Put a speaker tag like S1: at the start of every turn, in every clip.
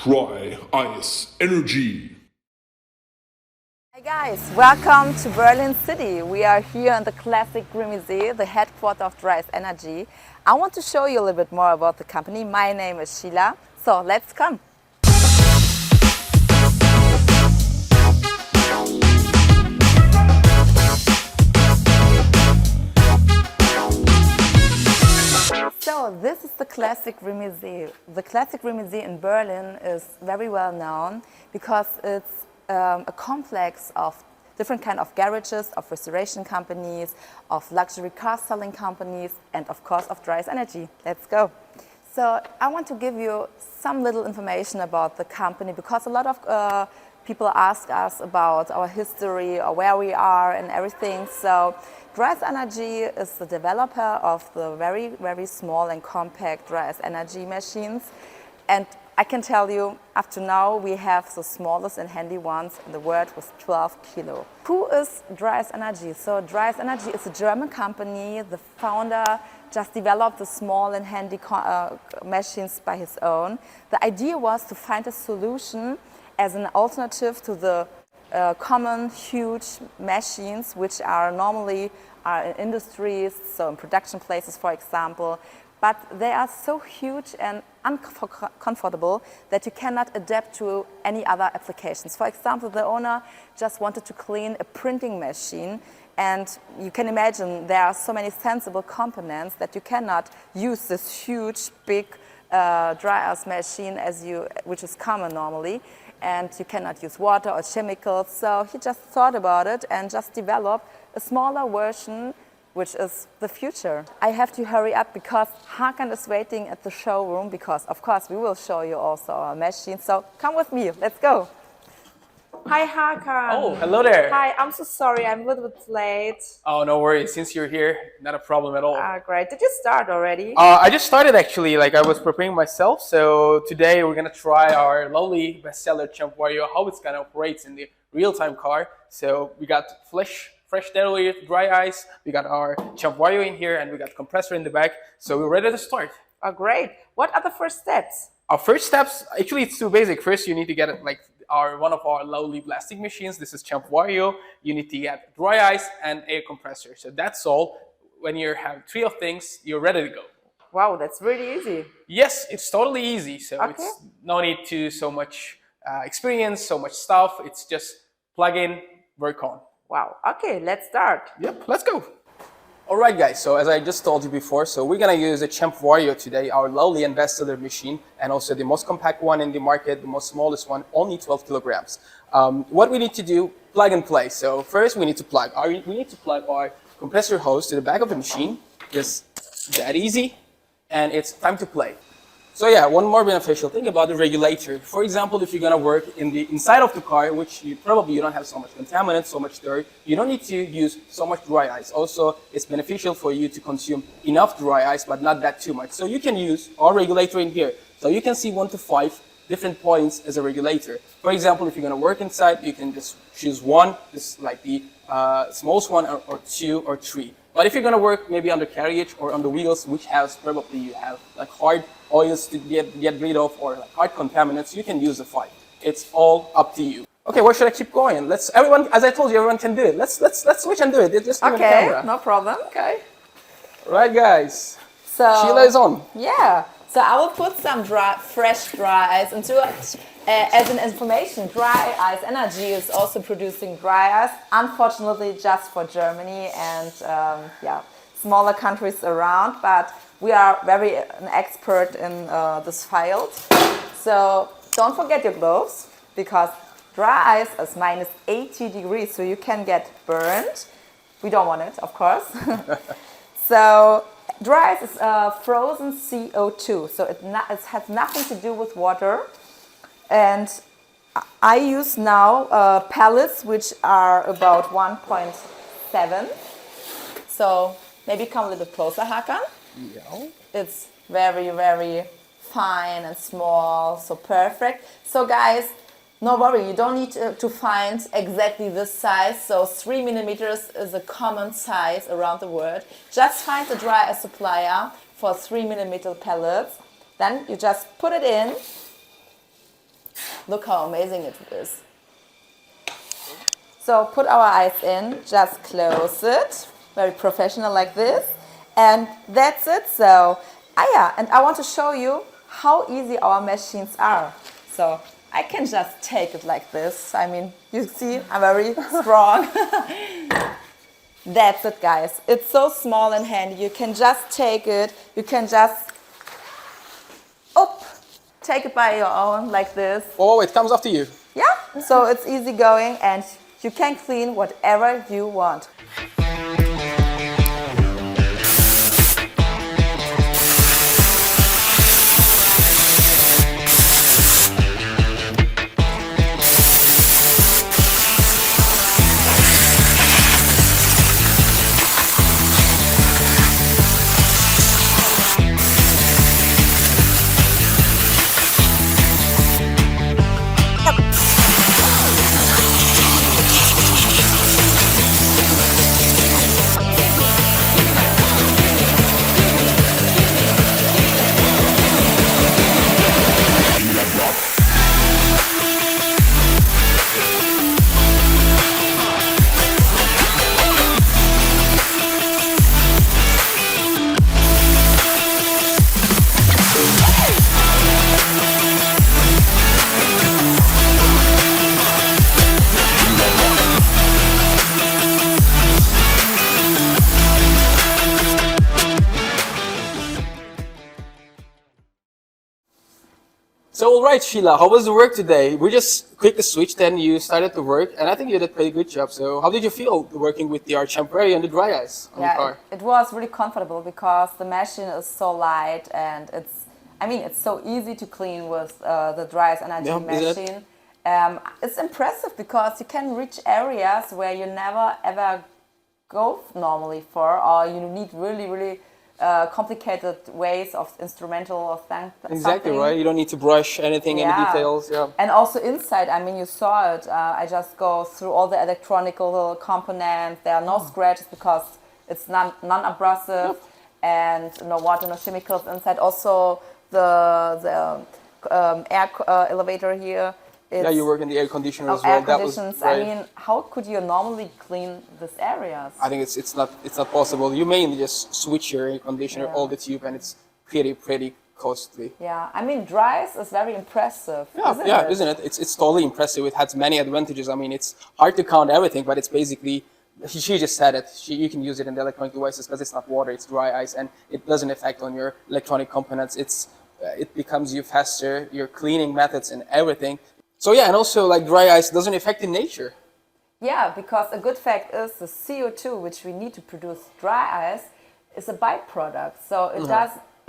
S1: Dry Ice Energy.
S2: Hi guys, welcome to Berlin City. We are here in the Classic Remise, the headquarters of Dry Ice Energy. I want to show you a little bit more about the company. My name is Sheila, so let's come. So this is the Classic Remise. The Classic Remise in Berlin is very well known because it's a complex of different kind of garages, of restoration companies, of luxury car selling companies, and of course of Dry Ice Energy. Let's go. So I want to give you some little information about the company because a lot of people ask us about our history or where we are and everything. So Dry Ice Energy is the developer of the very, very small and compact Dry Ice Energy machines. And I can tell you, up to now, we have the smallest and handy ones in the world with 12 kilo. Who is Dry Ice Energy? So Dry Ice Energy is a German company. The founder just developed the small and handy machines by his own. The idea was to find a solution as an alternative to the common huge machines which are normally in industries, so in production places for example, but they are so huge and uncomfortable that you cannot adapt to any other applications. For example, the owner just wanted to clean a printing machine, and you can imagine there are so many sensible components that you cannot use this huge big dry ice machine which is common normally, and you cannot use water or chemicals. So he just thought about it and just developed a smaller version, which is the future. I have to hurry up because Hakan is waiting at the showroom because, of course, we will show you also our machine. So come with me, let's go. Hi Hakan.
S3: Oh, hello there.
S2: Hi, I'm so sorry, I'm a little bit late.
S3: Oh, no worries. Since you're here, not a problem at all.
S2: Great. Did you start already?
S3: I just started actually, I was preparing myself. So today we're gonna try our lovely bestseller Champ Wario, how it's gonna operate in the real-time car. So we got fresh diluted dry ice, we got our Champ Wario in here, and we got compressor in the back. So we're ready to start.
S2: Oh, great. What are the first steps?
S3: Our first steps, actually it's too basic. First you need to get it one of our lovely plastic machines. This is Champ Wario. You need to get dry ice and air compressor. So that's all. When you have three of things, you're ready to go.
S2: Wow, that's really easy.
S3: Yes, it's totally easy. So
S2: Okay.
S3: It's no need to so much experience, so much stuff. It's just plug in, work on.
S2: Wow. Okay, let's start.
S3: Yep, let's go. All right, guys, so as I just told you before, so we're gonna use the Champ Wario today, our lovely and bestseller machine, and also the most compact one in the market, the most smallest one, only 12 kilograms. What we need to do, plug and play. So first we need to plug our compressor hose to the back of the machine, just that easy, and it's time to play. So yeah, one more beneficial thing about the regulator. For example, if you're gonna work in the inside of the car, which you don't have so much contaminants, so much dirt, you don't need to use so much dry ice. Also, it's beneficial for you to consume enough dry ice, but not that too much. So you can use our regulator in here. So you can see 1 to 5 different points as a regulator. For example, if you're gonna work inside, you can just choose one, just like the smallest one, or 2 or 3. But if you're gonna work maybe on the carriage or on the wheels, which probably you have hard oils to get rid of or hard contaminants, you can use a 5. It's all up to you. Okay, where should I keep going? Everyone, as I told you, everyone can do it. Let's switch and do it. Just give me the camera.
S2: Okay, no problem. Okay.
S3: Right, guys.
S2: So
S3: Sheila is on.
S2: Yeah. So I will put some fresh dry ice into it. As an information, Dry Ice Energy is also producing dry ice, unfortunately just for Germany and smaller countries around, but we are an expert in this field. So don't forget your gloves, because dry ice is minus 80 degrees, so you can get burned. We don't want it, of course. So dry ice is frozen CO2, so it has nothing to do with water. And I use now pellets, which are about 1.7. So maybe come a little closer, Hakan.
S3: Yeah.
S2: It's very, very fine and small, so perfect. So guys, no worry, you don't need to find exactly this size. So 3 millimeters is a common size around the world. Just find a dry ice supplier for 3 millimeter pellets. Then you just put it in. Look how amazing it is. So put our eyes in, just close it, very professional like this, and that's it. So, yeah, and I want to show you how easy our machines are. So I can just take it like this. I mean, you see, I'm very strong. That's it, guys. It's so small and handy. You can just take it. You can just, take it by your own like this.
S3: Oh, it comes after you.
S2: Yeah, so it's easy going and you can clean whatever you want.
S3: So, all right, Sheila, how was the work today? We just clicked the switch, then you started to work, and I think you did a pretty good job. So, how did you feel working with the Champ Wario and the dry ice on the car?
S2: It was really comfortable because the machine is so light and it's so easy to clean with the dry ice energy machine. It's impressive because you can reach areas where you never ever go normally for, or you need really complicated ways of instrumental or
S3: Exactly,
S2: something.
S3: right? You don't need to brush anything, any details. Yeah.
S2: And also inside, I mean, you saw it. I just go through all the electronical components. There are no scratches because it's non-abrasive and no water, no chemicals inside. Also, the air elevator here.
S3: Yeah, you work in the air conditioner as well.
S2: Air conditions. I mean, how could you normally clean these areas?
S3: I think it's not possible. You mainly just switch your air conditioner, all the tube, and it's pretty costly.
S2: Yeah, I mean, dry ice is very impressive.
S3: Isn't it? It's totally impressive. It has many advantages. I mean, it's hard to count everything, but it's basically. She just said it. You can use it in the electronic devices because it's not water, it's dry ice, and it doesn't affect on your electronic components. It becomes you faster, your cleaning methods and everything. So yeah, and also like dry ice doesn't affect the nature.
S2: Yeah, because a good fact is the CO2 which we need to produce dry ice is a byproduct. So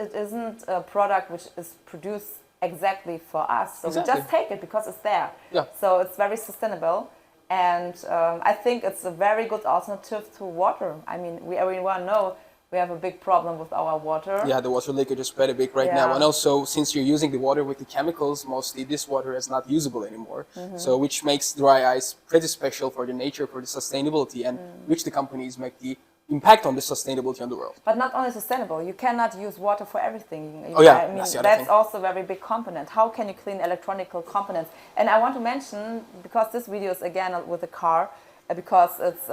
S2: it isn't a product which is produced exactly for us. So we just take it because it's there.
S3: Yeah.
S2: So it's very sustainable. And I think it's a very good alternative to water. I mean, everyone know we have a big problem with our water.
S3: Yeah, the water leakage is pretty big right now. And also, since you're using the water with the chemicals, mostly this water is not usable anymore. So which makes dry ice pretty special for the nature, for the sustainability, and which the companies make the impact on the sustainability on the world.
S2: But not only sustainable, you cannot use water for everything.
S3: Oh yeah,
S2: I mean, that's also a very big component. How can you clean electronical components? And I want to mention, because this video is again with a car, because it's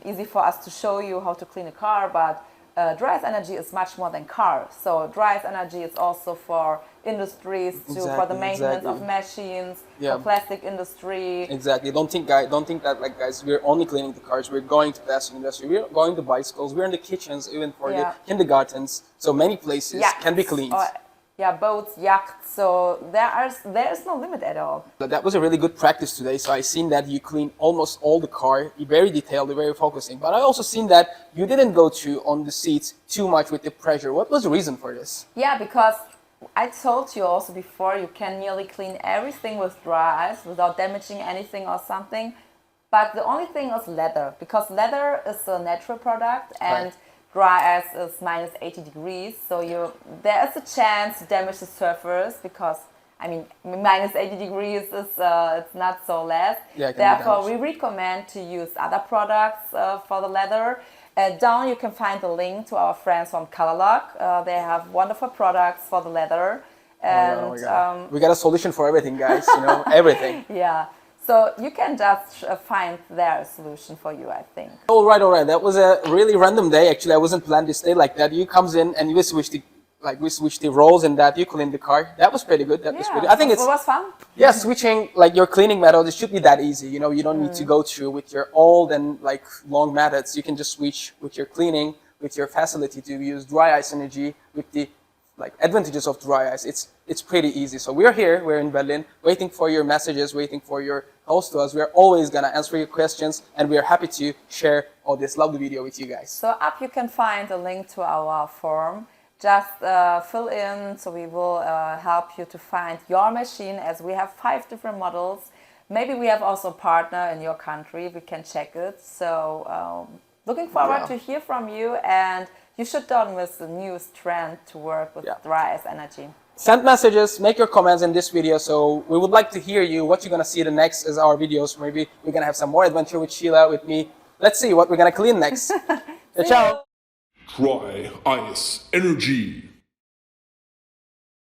S2: easy for us to show you how to clean a car, but dry ice energy is much more than cars. So dry ice energy is also for industries, for the maintenance of machines, for plastic industry.
S3: Exactly. Don't think that like guys, we're only cleaning the cars. We're going to plastic industry. We're going to bicycles. We're in the kitchens, even for the kindergartens. So many places can be cleaned.
S2: Boats, yachts. So there is no limit at all.
S3: That was a really good practice today. So I seen that you clean almost all the car. You're very detailed, you're very focusing. But I also seen that you didn't go to on the seats too much with the pressure. What was the reason for this?
S2: Yeah, because I told you also before, you can nearly clean everything with dry ice without damaging anything or something. But the only thing is leather, because leather is a natural product and dry ice is minus 80 degrees. So there is a chance to damage the surface because, I mean, minus 80 degrees is it's not so less.
S3: Yeah,
S2: therefore, we recommend to use other products for the leather. Down you can find the link to our friends from Colorock. They have wonderful products for the leather. And
S3: my God. We got a solution for everything, guys. You know, everything.
S2: yeah, so you can just find their solution for you, I think.
S3: All right. That was a really random day. Actually, I wasn't planned to stay like that. You comes in and we switch the roles and that you clean the car. That was pretty good. That was pretty. I think
S2: it was fun.
S3: Yeah, switching like your cleaning methods, it should be that easy. You know, you don't need to go through with your old and like long methods. You can just switch with your cleaning, with your facility to use dry ice energy, with the like advantages of dry ice. It's pretty easy. So we're here, we're in Berlin, waiting for your messages, waiting for your calls to us. We're always gonna answer your questions, and we are happy to share all this lovely video with you guys.
S2: So up you can find a link to our form. Just fill in, so we will help you to find your machine, as we have 5 different models. Maybe we have also a partner in your country, we can check it. So looking forward to hear from you, and you should don't miss the newest trend to work with dry ice energy.
S3: Send messages, make your comments in this video. So we would like to hear you, what you're gonna see the next is our videos. Maybe we're gonna have some more adventure with Sheila, with me. Let's see what we're gonna clean next. Ciao.
S1: Dry ice energy.